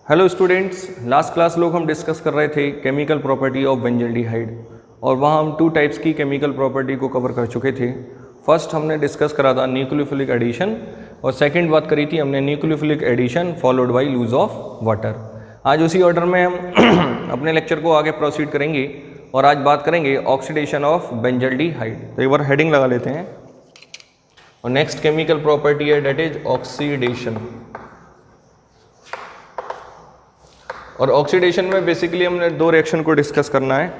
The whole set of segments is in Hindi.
हेलो स्टूडेंट्स, लास्ट क्लास लोग हम डिस्कस कर रहे थे केमिकल प्रॉपर्टी ऑफ बेंजल्डिहाइड और वहाँ हम 2 टाइप्स की केमिकल प्रॉपर्टी को कवर कर चुके थे। फर्स्ट हमने डिस्कस करा था न्यूक्लियोफिलिक एडिशन और सेकंड बात करी थी हमने nucleophilic addition followed by loss of water. आज उसी ऑर्डर में हम अपने लेक्चर को आगे प्रोसीड करेंगे और आज बात करेंगे ऑक्सीडेशन ऑफ बेंजल्डिहाइड। तो एक बार हेडिंग लगा लेते हैं और नेक्स्ट केमिकल प्रॉपर्टी है डेट इज ऑक्सीडेशन। और ऑक्सीडेशन में बेसिकली हमने 2 रिएक्शन को डिस्कस करना है,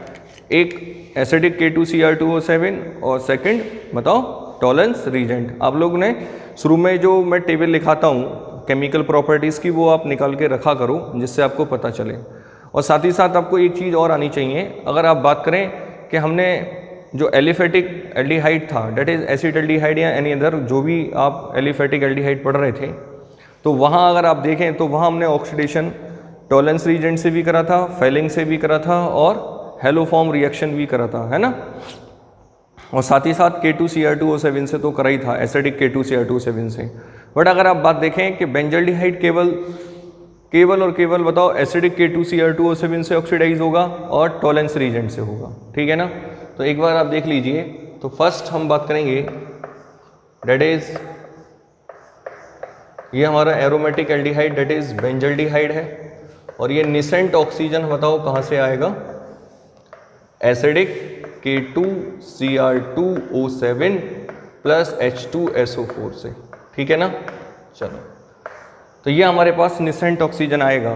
एक एसिडिक K2Cr2O7 और सेकंड बताओ टॉलेंस रीजेंट। आप लोग ने शुरू में जो मैं टेबल लिखाता हूँ केमिकल प्रॉपर्टीज़ की वो आप निकाल के रखा करो जिससे आपको पता चले। और साथ ही साथ आपको एक चीज़ और आनी चाहिए, अगर आप बात करें कि हमने जो एलिफेटिक एल्डिहाइड था डेट इज़ एसिड एल्डिहाइड या एनी अदर जो भी आप एलिफेटिक एल्डिहाइड पढ़ रहे थे, तो वहाँ अगर आप देखें तो वहाँ हमने ऑक्सीडेशन टॉलेंस रीजेंट से भी करा था, फेलिंग से भी करा था और हेलोफॉर्म रिएक्शन भी करा था, है ना। और साथ ही साथ K2Cr2O7 से तो करा ही था, एसिडिक K2Cr2O7 से। बट अगर आप बात देखें कि बेंजल्डिहाइड केवल बताओ एसिडिक K2Cr2O7 से ऑक्सीडाइज होगा और टॉलेंस रीजेंट से होगा, ठीक है ना। तो एक बार आप देख लीजिए। तो फर्स्ट हम बात करेंगे डेट इज ये हमारा aromatic aldehyde that is benzaldehyde है और ये निसेंट ऑक्सीजन बताओ कहाँ से आएगा, एसिडिक K2Cr2O7 प्लस H2SO4 से, ठीक है ना। चलो तो ये हमारे पास निसेंट ऑक्सीजन आएगा।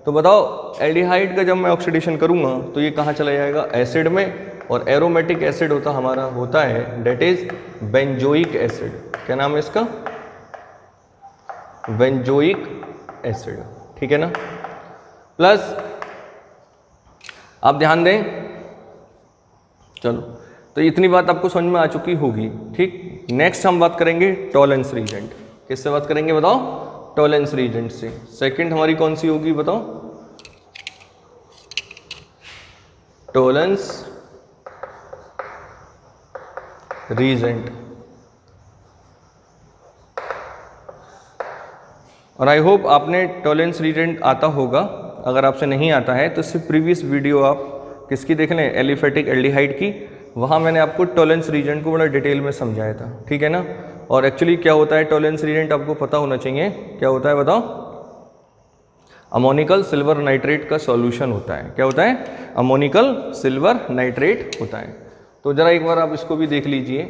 तो बताओ एल्डिहाइड का जब मैं ऑक्सीडेशन करूँगा तो ये कहाँ चला जाएगा, एसिड में। और एरोमेटिक एसिड होता है डेट इज बेंजोइक एसिड। क्या नाम है इसका, बेंजोइक एसिड, ठीक है ना। प्लस आप ध्यान दें, चलो तो इतनी बात आपको समझ में आ चुकी होगी, ठीक। नेक्स्ट हम बात करेंगे टॉलेंस रीजेंट। किससे बात करेंगे बताओ, टॉलेंस रीजेंट से। सेकंड हमारी कौन सी होगी बताओ, टॉलेंस रीजेंट। और आई होप आपने टॉलेंस रीजेंट आता होगा, अगर आपसे नहीं आता है तो सिर्फ प्रीवियस वीडियो आप किसकी देख लें, एलिफेटिक एल्डिहाइड की। वहाँ मैंने आपको टॉलेंस रीजेंट को बड़ा डिटेल में समझाया था, ठीक है ना। और एक्चुअली क्या होता है टॉलेंस रीजेंट आपको पता होना चाहिए, क्या होता है बताओ, अमोनिकल सिल्वर नाइट्रेट का सॉल्यूशन होता है। क्या होता है, अमोनिकल सिल्वर नाइट्रेट होता है। तो ज़रा एक बार आप इसको भी देख लीजिए।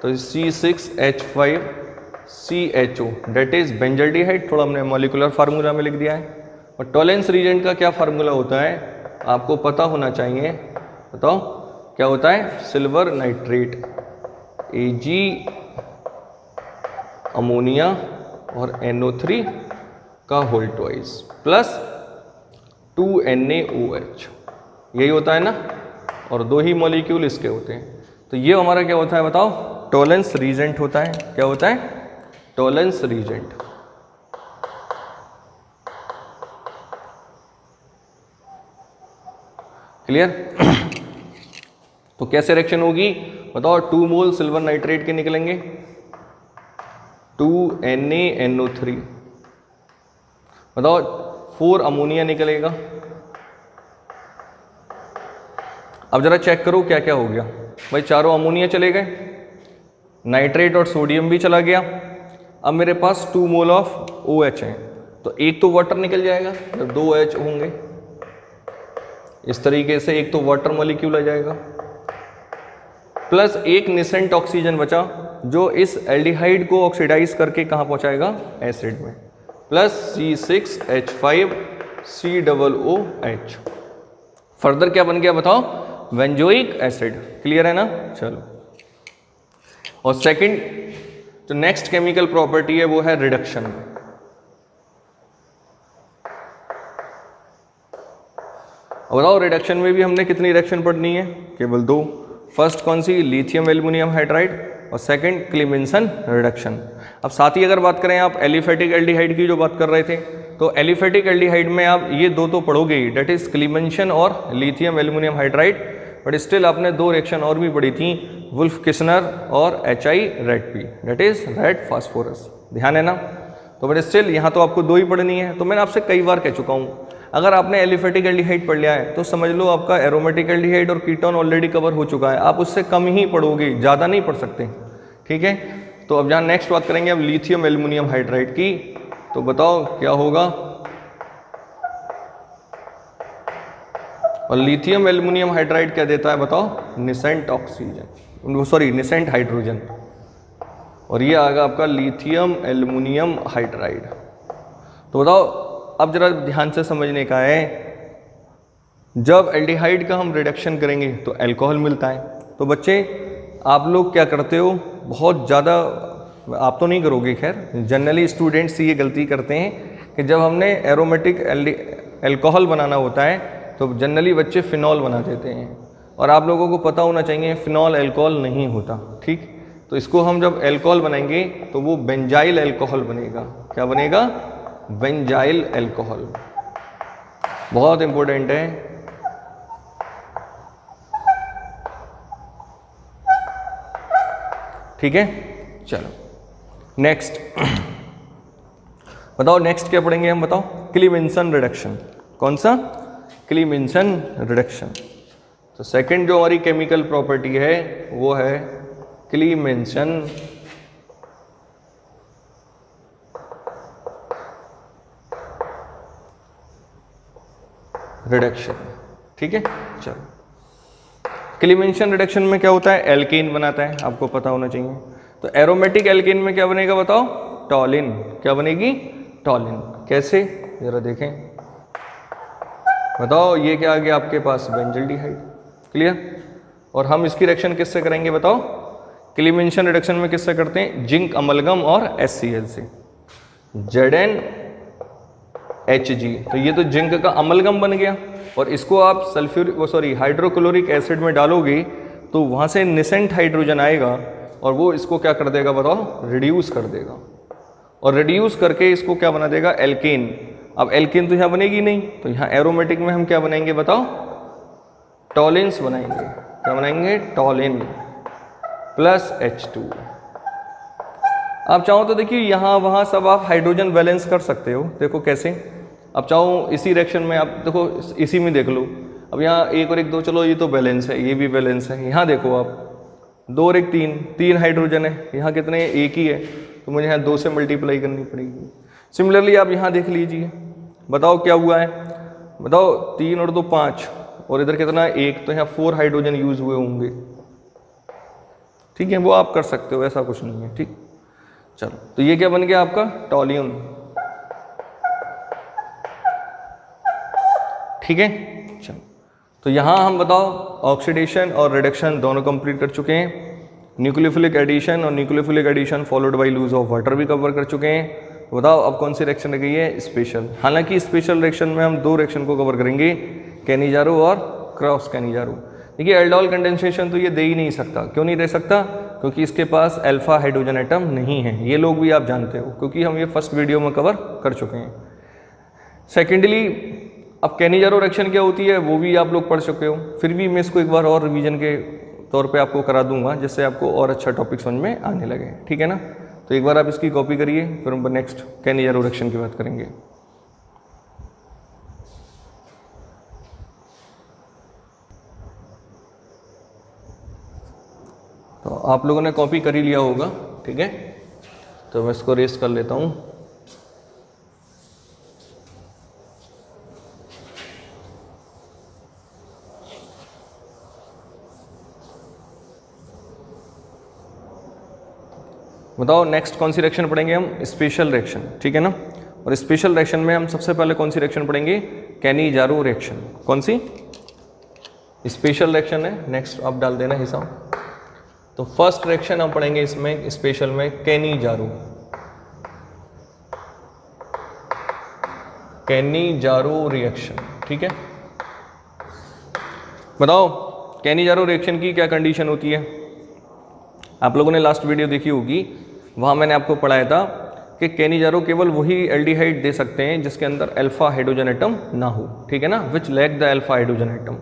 तो C6H5CHO डेट इज बेंजल्डिहाइड, थोड़ा हमने मॉलिक्यूलर फार्मूला में लिख दिया है। और टॉलेंस रीजेंट का क्या फार्मूला होता है आपको पता होना चाहिए, बताओ क्या होता है, सिल्वर नाइट्रेट Ag अमोनिया और NO3 का होल ट्वाइस प्लस 2NaOH, यही होता है ना। और 2 ही मॉलिक्यूल इसके होते हैं। तो ये हमारा क्या होता है बताओ, टॉलेंस रीजेंट होता है। क्या होता है, टॉलेंस रीजेंट। क्लियर। तो कैसे रिएक्शन होगी बताओ, 2 मोल सिल्वर नाइट्रेट के निकलेंगे, 2NaNO3 बताओ, 4 अमोनिया निकलेगा। अब जरा चेक करो क्या क्या हो गया भाई, चारों अमोनिया चले गए, नाइट्रेट और सोडियम भी चला गया। अब मेरे पास 2 मोल ऑफ OH है, तो एक तो वाटर निकल जाएगा जब 2 H होंगे। इस तरीके से एक तो वाटर मॉलिक्यूल आ जाएगा, प्लस एक निसेंट ऑक्सीजन बचा जो इस एल्डिहाइड को ऑक्सीडाइज करके कहाँ पहुँचाएगा, एसिड में, प्लस C6H5COOH। फर्दर क्या बन गया बताओ, बेंजोइक एसिड। क्लियर है ना। चलो और सेकंड जो नेक्स्ट केमिकल प्रॉपर्टी है वो है रिडक्शन। बताओ रिडक्शन में भी हमने कितनी रिएक्शन पढ़नी है, केवल 2। फर्स्ट कौन सी, लिथियम एल्युमिनियम हाइड्राइड और सेकंड क्लीमेंसन रिडक्शन। अब साथ ही अगर बात करें आप एलिफेटिक एल्डिहाइड की जो बात कर रहे थे, तो एलिफेटिक एल्डिहाइड में आप ये 2 तो पढ़ोगे ही, डेट इज क्लीमेंसन और lithium aluminium hydride. But still आपने 2 रिएक्शन और भी पढ़ी थी, वुल्फ किस्नर और HI red P, that is red phosphorus. ध्यान है ना। तो बट स्टिल यहाँ तो आपको 2 ही पढ़नी है। तो मैंने आपसे कई बार कह चुका हूँ, अगर आपने एलिफेटिक एल्डिहाइड पढ़ लिया है तो समझ लो आपका एरोमेटिक एल्डिहाइड और कीटोन ऑलरेडी कवर हो चुका है, आप उससे कम ही पढ़ोगे, ज़्यादा नहीं पढ़ सकते, ठीक है। तो अब जहाँ नेक्स्ट बात करेंगे अब लिथियम एल्युमिनियम हाइड्राइड की, तो बताओ क्या होगा। और लिथियम एल्युमिनियम हाइड्राइड क्या देता है बताओ, nascent oxygen, sorry nascent hydrogen, और ये आएगा आपका लिथियम एल्युमिनियम हाइड्राइड। तो बताओ अब जरा ध्यान से समझने का है, जब एल्डिहाइड का हम रिडक्शन करेंगे तो अल्कोहल मिलता है। तो बच्चे आप लोग क्या करते हो, बहुत ज़्यादा आप तो नहीं करोगे खैर, जनरली स्टूडेंट्स ये गलती करते हैं कि जब हमने एरोमेटिक अल्कोहल बनाना होता है तो जनरली बच्चे फिनॉल बना देते हैं, और आप लोगों को पता होना चाहिए फिनॉल अल्कोहल नहीं होता, ठीक। तो इसको हम जब अल्कोहल बनाएंगे तो वो बेंजाइल अल्कोहल बनेगा। क्या बनेगा, बेंजाइल अल्कोहल, बहुत इंपॉर्टेंट है। ठीक है, चलो नेक्स्ट बताओ, नेक्स्ट क्या पढ़ेंगे हम बताओ, क्लीमेंसन रिडक्शन। कौन सा, क्लीमेंसन रिडक्शन। तो सेकंड जो हमारी केमिकल प्रॉपर्टी है वो है क्लीमेंसन रिडक्शन, ठीक है। चलो क्लीमेंसन रिडक्शन में क्या होता है, एल्केन बनाता है, आपको पता होना चाहिए। तो एरोमेटिक एल्केन में क्या बनेगा बताओ, टॉलिन। क्या बनेगी, टॉलिन। कैसे, जरा देखें, बताओ। ये क्या आ गया आपके पास, बेंजल्डिहाइड, क्लियर। और हम इसकी रिएक्शन किससे करेंगे बताओ, क्लीमेंसन रिडक्शन में किससे करते हैं, जिंक अमलगम और HCl से, ZnHg। तो ये तो जिंक का अमलगम बन गया, और इसको आप सल्फ्यूरिक हाइड्रोक्लोरिक एसिड में डालोगे तो वहाँ से निसेंट हाइड्रोजन आएगा, और वो इसको क्या कर देगा बताओ, रिड्यूस कर देगा, और रिड्यूस करके इसको क्या बना देगा, एल्केन। अब एल्केन तो यहाँ बनेगी नहीं, तो यहाँ एरोमेटिक में हम क्या बनाएंगे बताओ, टॉलिन्स बनाएंगे। क्या बनाएंगे, टॉलिन प्लस H2। आप चाहो तो देखिए यहाँ वहाँ सब आप हाइड्रोजन बैलेंस कर सकते हो। देखो कैसे, अब चाहो इसी रिएक्शन में आप देखो, इसी में देख लो। अब यहाँ 1 और 1 2, चलो ये तो बैलेंस है, ये भी बैलेंस है। यहाँ देखो आप 2 और 1 3 हाइड्रोजन है, यहाँ कितने, 1 ही है, तो मुझे यहाँ 2 से मल्टीप्लाई करनी पड़ेगी। सिमिलरली आप यहाँ देख लीजिए, बताओ क्या हुआ है, बताओ 3 और 2 5, और इधर कितना है 1, तो यहाँ 4 हाइड्रोजन यूज हुए होंगे, ठीक है। वो आप कर सकते हो, ऐसा कुछ नहीं है, ठीक। चलो, तो ये क्या बन गया आपका, टॉलियम, ठीक है। चलो, तो यहाँ हम बताओ ऑक्सीडेशन और रिडक्शन दोनों कंप्लीट कर चुके हैं। न्यूक्लियोफिलिक एडिशन और nucleophilic addition followed by loss of water भी कवर कर चुके हैं। बताओ अब कौन सी रिएक्शन रह गई है, स्पेशल। हालांकि स्पेशल रिएक्शन में हम 2 रिएक्शन को कवर करेंगे, कैनिजारो और क्रॉस कैनिजारो। देखिए एल्डोल कंडेंसेशन तो ये दे ही नहीं सकता। क्यों नहीं दे सकता, क्योंकि इसके पास अल्फा हाइड्रोजन एटम नहीं है। ये लोग भी आप जानते हो, क्योंकि हम ये फर्स्ट वीडियो में कवर कर चुके हैं। सेकेंडली अब कैनिजारो रिएक्शन क्या होती है वो भी आप लोग पढ़ चुके हो, फिर भी मैं इसको एक बार और रिवीजन के तौर पे आपको करा दूंगा, जिससे आपको और अच्छा टॉपिक समझ में आने लगे, ठीक है ना। तो एक बार आप इसकी कॉपी करिए, फिर हम नेक्स्ट कैनिजारो रिएक्शन की बात करेंगे। तो आप लोगों ने कॉपी कर ही लिया होगा, ठीक है। तो मैं इसको रेस्ट कर लेता हूँ। बताओ नेक्स्ट कौन सी रिएक्शन पढ़ेंगे हम, स्पेशल रिएक्शन, ठीक है ना। और स्पेशल रिएक्शन में हम सबसे पहले कौन सी रिएक्शन पढ़ेंगे, कैनिजारो रिएक्शन। कौन सी, स्पेशल रिएक्शन है। नेक्स्ट आप डाल देना हिसाब। तो फर्स्ट रिएक्शन हम पढ़ेंगे इसमें स्पेशल में, कैनिजारो। कैनिजारो रिएक्शन, ठीक है। बताओ कैनिजारो रिएक्शन की क्या कंडीशन होती है। आप लोगों ने लास्ट वीडियो देखी होगी, वहाँ मैंने आपको पढ़ाया था कि कैनिजारो केवल वही एल्डिहाइड दे सकते हैं जिसके अंदर अल्फा हाइड्रोजन एटम ना हो, ठीक है ना, which lack the alpha hydrogen atom.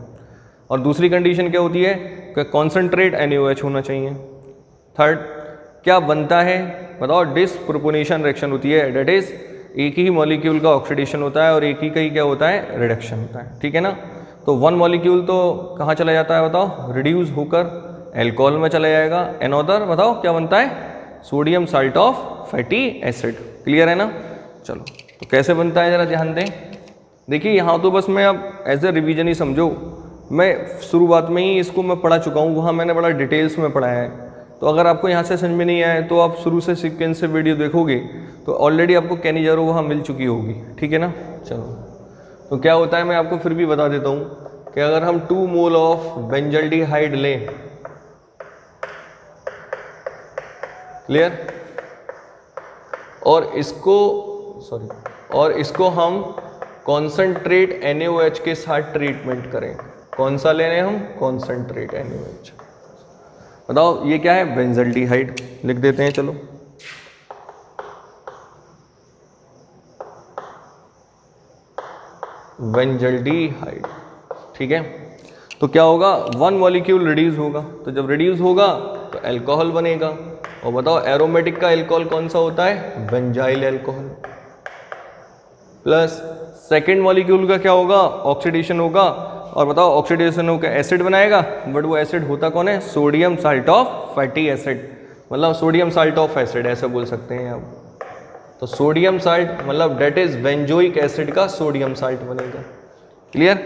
और दूसरी कंडीशन क्या होती है कि कॉन्सेंट्रेट NaOH होना चाहिए। थर्ड, क्या बनता है बताओ, डिसप्रोपोर्शनल रिएक्शन होती है, डेट इज एक ही मॉलिक्यूल का ऑक्सीडेशन होता है और एक ही का ही क्या होता है, रिडक्शन होता है, ठीक है ना। तो वन मॉलिक्यूल तो कहाँ चला जाता है बताओ, रिड्यूस होकर एल्कोहल में चला जाएगा, एनोदर बताओ क्या बनता है, sodium salt of fatty acid. Clear है ना। चलो तो कैसे बनता है जरा ध्यान दें। देखिए यहाँ तो बस मैं अब एज ए रिवीजन ही समझो, मैं शुरुआत में ही इसको मैं पढ़ा चुका हूँ, वहाँ मैंने बड़ा डिटेल्स में पढ़ा है। तो अगर आपको यहाँ से समझ में नहीं आए तो आप शुरू से सीक्वेंस से वीडियो देखोगे तो ऑलरेडी आपको कैनिजारो वहाँ मिल चुकी होगी, ठीक है ना। चलो तो क्या होता है मैं आपको फिर भी बता देता हूँ कि अगर हम 2 मोल ऑफ बेंजल्डिहाइड लें, क्लियर, और इसको हम कॉन्सेंट्रेट NaOH के साथ ट्रीटमेंट करें, कौन सा ले रहे हैं हम, कॉन्सेंट्रेट NaOH, बताओ ये क्या है, बेंजल्डिहाइड लिख देते हैं। चलो बेंजल्डिहाइड, ठीक है। तो क्या होगा, 1 मॉलिक्यूल रिड्यूस होगा, तो जब रिड्यूस होगा तो अल्कोहल बनेगा। और बताओ एरोमेटिक का अल्कोहल कौन सा होता है, benzyl alcohol. Plus second molecule का क्या होगा, ऑक्सीडेशन होगा, और बताओ ऑक्सीडेशन होकर एसिड बनाएगा, बट वो एसिड होता कौन है, sodium salt of fatty acid, मतलब सोडियम साल्ट ऑफ एसिड ऐसा बोल सकते हैं आप। तो सोडियम साल्ट मतलब डेट इज बेंजोइक एसिड का सोडियम साल्ट बनेगा। क्लियर।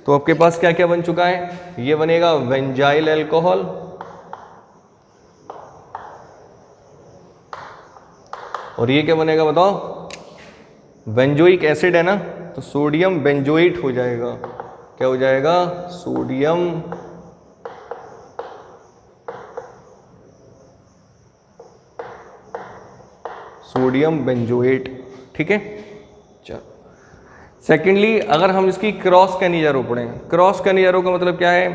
तो आपके पास क्या क्या बन चुका है, ये बनेगा बेंजाइल अल्कोहल, और ये क्या बनेगा बताओ, बेंजोइक एसिड है ना, तो सोडियम बेंजोएट हो जाएगा, क्या हो जाएगा, सोडियम बेंजोएट, ठीक है। चलो सेकेंडली अगर हम इसकी क्रॉस कैनिजारो पढ़ें, क्रॉस कैनिजारो का मतलब क्या है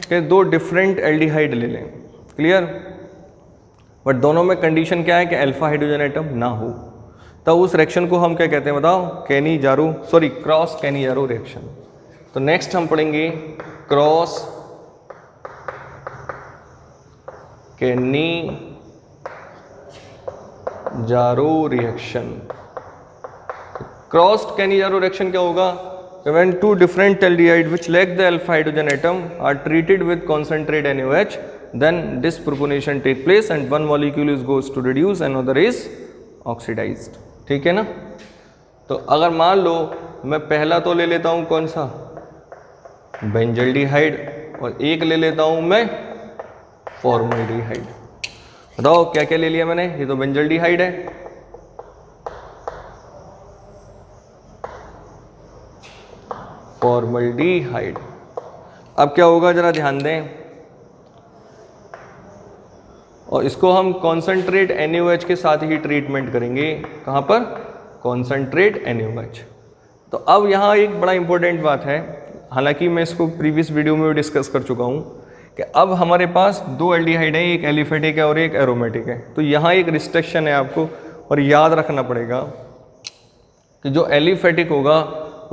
कि 2 डिफरेंट एल्डिहाइड ले लें, क्लियर, बट दोनों में कंडीशन क्या है कि अल्फा हाइड्रोजन एटम ना हो, तब उस रिएक्शन को हम क्या कहते हैं बताओ, क्रॉस कैनिजारो रिएक्शन। तो नेक्स्ट हम पढ़ेंगे cross Cannizzaro reaction. Cross Cannizzaro reaction क्या होगा, when 2 different aldehyde which lack the alpha hydrogen atom are treated with concentrate NaOH, then disproportionation take place and one molecule is goes to reduce, another is oxidized, ठीक है ना। तो अगर मान लो मैं पहला तो ले लेता हूँ कौन सा, बेंजल्डिहाइड, और एक ले लेता हूँ मैं फॉर्मल्डिहाइड। बताओ क्या क्या ले लिया मैंने, ये तो बेंजल्डिहाइड है, फॉर्मल्डिहाइड। अब क्या होगा जरा ध्यान दें, और इसको हम कॉन्सेंट्रेट NaOH के साथ ही ट्रीटमेंट करेंगे, कहाँ पर, कॉन्सेंट्रेट NaOH। तो अब यहाँ एक बड़ा इंपॉर्टेंट बात है, हालांकि मैं इसको प्रीवियस वीडियो में भी डिस्कस कर चुका हूँ कि अब हमारे पास 2 एल्डिहाइड है, एक एलिफेटिक है और एक एरोमेटिक है। तो यहाँ एक रिस्ट्रिक्शन है आपको, और याद रखना पड़ेगा कि जो एलिफेटिक होगा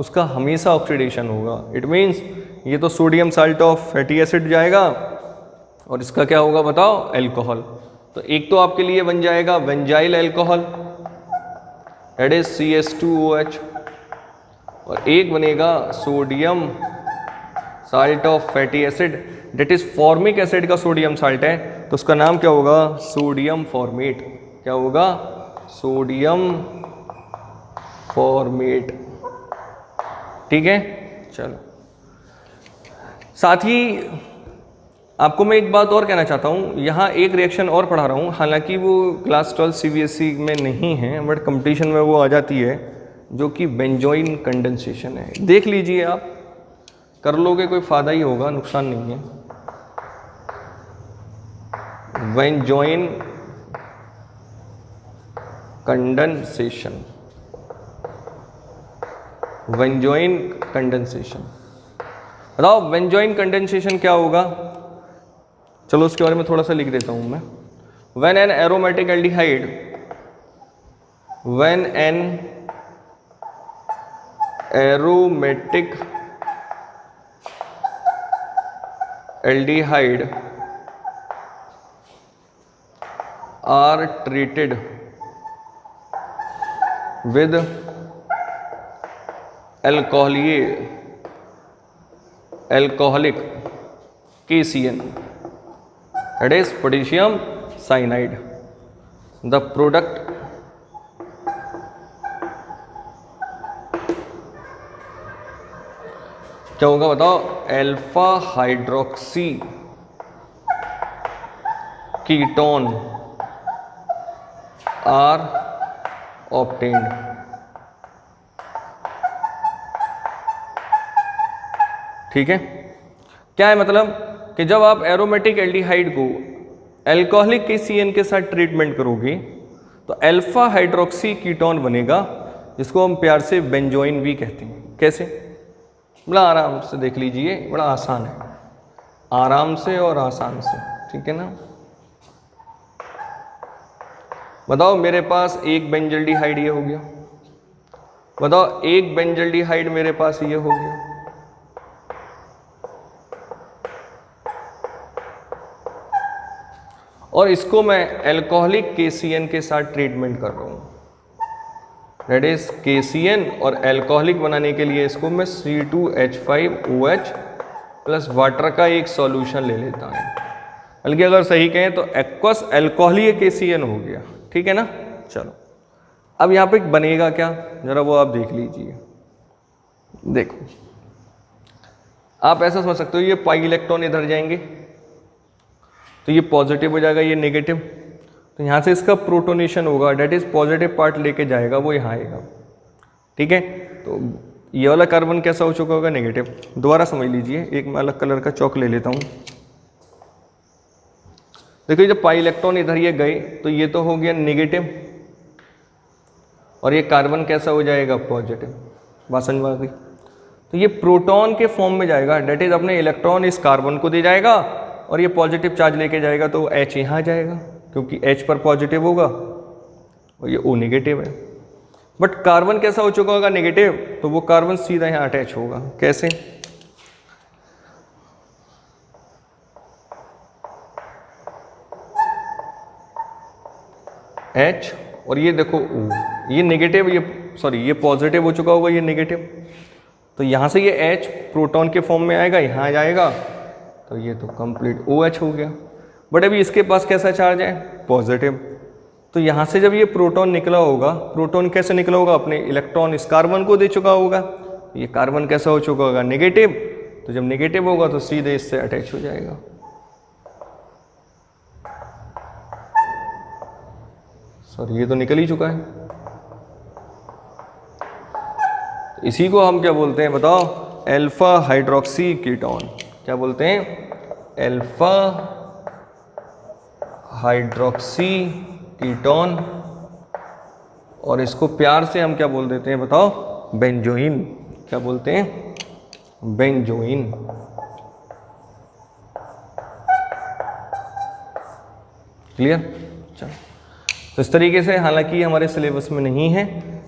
उसका हमेशा ऑक्सीडेशन होगा। इट मीन्स ये तो sodium salt of fatty acid जाएगा और इसका क्या होगा बताओ, अल्कोहल। तो एक तो आपके लिए बन जाएगा benzyl alcohol, that is CH2OH, और एक बनेगा sodium salt of fatty acid, that is formic acid का सोडियम साल्ट है, तो उसका नाम क्या होगा, सोडियम फॉर्मेट। क्या होगा, सोडियम फॉर्मेट, ठीक है। चलो साथ ही आपको मैं एक बात और कहना चाहता हूँ, यहाँ एक रिएक्शन और पढ़ा रहा हूँ, हालांकि वो क्लास 12 CBSE में नहीं है, बट कंपटीशन में वो आ जाती है, जो कि बेंजोइन कंडेंसेशन है। देख लीजिए आप, कर लोगे कोई फ़ायदा ही होगा, नुकसान नहीं है। बेंजोइन कंडेंसेशन, बेंजोइन कंडेंसेशन, बताओ बेंजोइन कंडेंसेशन क्या होगा। चलो उसके बारे में थोड़ा सा लिख देता हूं मैं। When an aromatic aldehyde, when an aromatic aldehyde are treated with alcoholic KCN, that is potassium cyanide. The product क्या होगा बताओ? Alpha hydroxy ketone are obtained. ठीक है, क्या है मतलब कि जब आप एरोमेटिक एल्डिहाइड को अल्कोहलिक KCN के साथ ट्रीटमेंट करोगे तो अल्फा हाइड्रोक्सी कीटोन बनेगा, जिसको हम प्यार से बेंजोइन भी कहते हैं। कैसे? बड़ा आराम से देख लीजिए, बड़ा आसान है, आराम से और आसान से। ठीक है ना? बताओ मेरे पास एक बेंजल्डिहाइड ये हो गया, बताओ एक बेंजल्डिहाइड मेरे पास ये हो गया, और इसको मैं अल्कोहलिक KCN के साथ ट्रीटमेंट कर रहा हूँ, दैट इज KCN, और अल्कोहलिक बनाने के लिए इसको मैं C2H5OH प्लस वाटर का एक सॉल्यूशन ले लेता हूँ, बल्कि अगर सही कहें तो एक्वस अल्कोहलिक KCN हो गया। ठीक है ना? चलो अब यहाँ पे बनेगा क्या, जरा वो आप देख लीजिए। देखो आप ऐसा समझ सकते हो, ये पाई इलेक्ट्रॉन इधर जाएंगे तो ये पॉजिटिव हो जाएगा, ये नेगेटिव, तो यहाँ से इसका प्रोटोनेशन होगा, डेट इज पॉजिटिव पार्ट लेके जाएगा, वो यहाँ आएगा। ठीक है, तो ये वाला कार्बन कैसा हो चुका होगा? नेगेटिव। दोबारा समझ लीजिए, एक मैं अलग कलर का चौक ले लेता हूँ। देखिए जब पाई इलेक्ट्रॉन इधर ये गए तो ये तो हो गया नेगेटिव, और ये कार्बन कैसा हो जाएगा? पॉजिटिव। बात समझ में आ गई? तो ये प्रोटॉन के फॉर्म में जाएगा, डेट इज अपने इलेक्ट्रॉन इस कार्बन को दे जाएगा और ये पॉजिटिव चार्ज लेके जाएगा, तो H यहाँ जाएगा क्योंकि H पर पॉजिटिव होगा और ये O नेगेटिव है। बट कार्बन कैसा हो चुका होगा? नेगेटिव, तो वो कार्बन सीधा यहाँ अटैच होगा। कैसे? H और ये देखो O, ये नेगेटिव, ये सॉरी ये पॉजिटिव हो चुका होगा, ये नेगेटिव, तो यहाँ से ये H प्रोटॉन के फॉर्म में आएगा, यहाँ जाएगा, तो ये तो कंप्लीट OH हो गया। बट अभी इसके पास कैसा चार्ज है? पॉजिटिव, तो यहाँ से जब ये प्रोटॉन निकला होगा, प्रोटॉन कैसे निकला होगा? अपने इलेक्ट्रॉन इस कार्बन को दे चुका होगा, ये कार्बन कैसा हो चुका होगा? नेगेटिव, तो जब नेगेटिव होगा तो सीधे इससे अटैच हो जाएगा। सॉरी ये तो निकल ही चुका है। इसी को हम क्या बोलते हैं बताओ? Alpha hydroxy ketone. क्या बोलते हैं? अल्फा हाइड्रोक्सी कीटोन, और इसको प्यार से हम क्या बोल देते हैं बताओ? बेंजोइन। क्या बोलते हैं? बेंजोइन। क्लियर? चलो, तो इस तरीके से, हालांकि हमारे सिलेबस में नहीं है,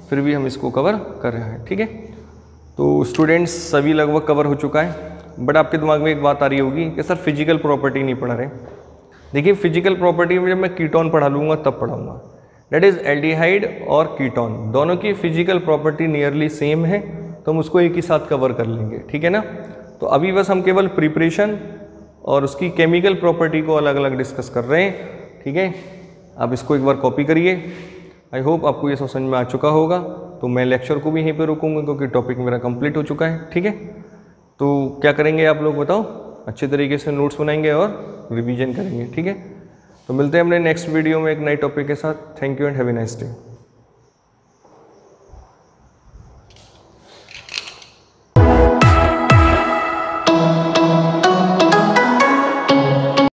फिर भी हम इसको कवर कर रहे हैं। ठीक है, तो स्टूडेंट्स सभी लगभग कवर हो चुका है। बट आपके दिमाग में एक बात आ रही होगी कि सर फिजिकल प्रॉपर्टी नहीं पढ़ा रहे। देखिए फिजिकल प्रॉपर्टी में जब मैं कीटोन पढ़ा लूँगा तब पढ़ाऊँगा, डेट इज़ एल्डिहाइड और कीटोन दोनों की फिजिकल प्रॉपर्टी नियरली सेम है, तो हम उसको एक ही साथ कवर कर लेंगे। ठीक है ना? तो अभी बस हम केवल प्रिपरेशन और उसकी केमिकल प्रॉपर्टी को अलग अलग डिस्कस कर रहे हैं। ठीक है, आप इसको एक बार कॉपी करिए। आई होप आपको ये सब समझ में आ चुका होगा। तो मैं लेक्चर को भी यहीं पे रुकूंगा क्योंकि टॉपिक मेरा कंप्लीट हो चुका है। ठीक है, तो क्या करेंगे आप लोग बताओ? अच्छे तरीके से नोट्स बनाएंगे और रिवीजन करेंगे। ठीक है, तो मिलते हैं अपने नेक्स्ट वीडियो में एक नए टॉपिक के साथ। Thank you and have a nice day.